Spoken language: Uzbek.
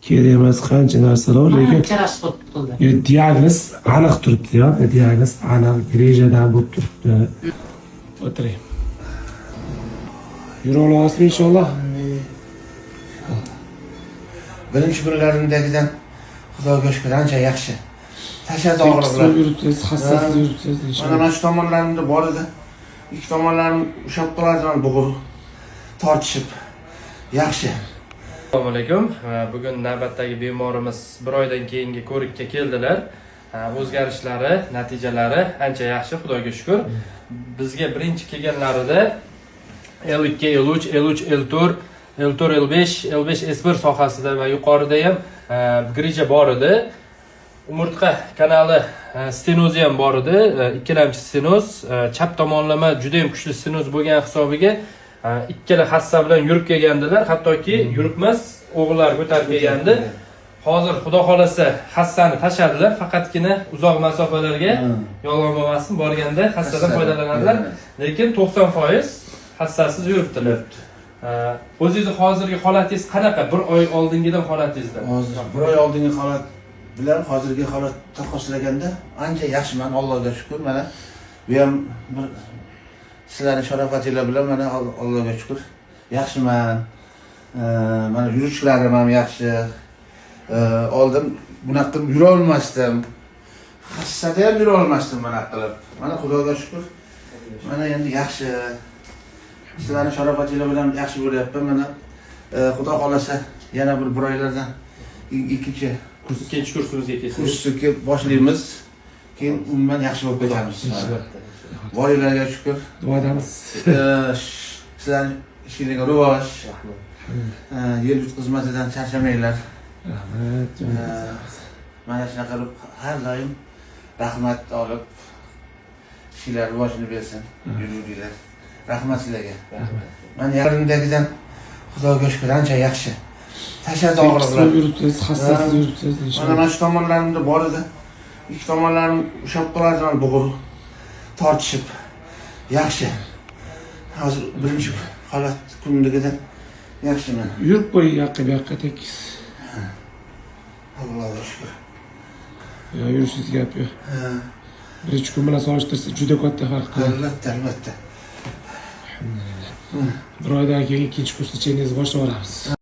kerak emas qancha narsalar, lekin diagnoz aniq turibdi, diagnoz aniq rejadan bo'lib turibdi. O'tiring. Yura olasizmi inshaalloh? Birinchi kunlarimdagidan Xudoga shukr ancha yaxshi. Tashadi og'riqlar. Yuribsiz, hassasiz yuribsiz inshaalloh. Mana shu tomonlarimda bor edi. Ikki tomonlarim ushlab qoladigan bo'g'ir tortishib. Yaxshi. Assalomu alaykum. Bugun navbatdagi bemorimiz bir oydan keyingi ko'rikka keldilar. O'zgarishlari, natijalari ancha yaxshi, Xudoga shukr. Bizga birinchi kelganlarida L2, L3, L3, L4, L4, L5, L5, S1 sohasida va yuqorida ham grija bor edi. Umurtqa kanali stenozi ham bor edi. Ikkilamchi stenoz, chap tomonlama juda ham kuchli stenoz bo'lgan hisobiga ikkala hassa bilan yurib kelgandilar. Hattoki yuribmas o'g'illar ko'tarib kelgandi. Hozir Xudo xolasa hassani tashadilar, faqatgina uzoq masofalarga yolg'on bo'lmasin borganda hassadan foydalanadilar. Lekin 90% hassasiz yuribdilar. O'zingizni hozirgi holatingiz qanaqa? Bir oy oldingidan holatingizda? Hozir bir oy oldingi holat bilan hozirgi holat taqqoslaganda ancha yaxshiman, Allohga shukr. Mana bu ham bir sizlarning sharofatinglar bilan mana Allohga shukr yaxshiman. Mana yurishlarim ham yaxshi. Oldin bunaqa qilib yura olmasdim. Hassada ham yura olmasdim mana qilib. Mana Xudoga shukr. Mana endi yaxshi. Sizlarning sharofatinglar bilan yaxshi bo'lyapman. Mana Xudo xolasa yana bir oylardan ikkinchi kursimizga kelsangiz. Kursga boshlaymiz. Keyin umuman yaxshi bo'lib ketamiz. Voylarga shukr. Duo edamiz. Sizlarning ishingizga rivoj. Yil xizmatidan charchamanglar. Rahmat. Mana shunaqa qilib har doim rahmat olib ishinglar rivojini bersin. Yuringlar. Rahmat sizlarga. Men yaqindagidan Xudoga shukr ancha yaxshi. Tashadi og'riqlar. Yuribsiz, hassasiz yuribsiz inshaalloh. Mana shu tomonlarimda bor edi. Ikki tomonlarim ushlab qoladigan bo'g'ir tortishib. Yaxshi. Hozir birinchi holat kunligidan yaxshiman. Yurib qo'ying bu yoqqa tekis. Allohga shukr. Yurishingiz gap yo'q. Birinchi kun bilan solishtirsa juda katta farq qiladi. Albatta. Bir oydan keyin ikkinchi kursni chekingizga boshlab olamiz.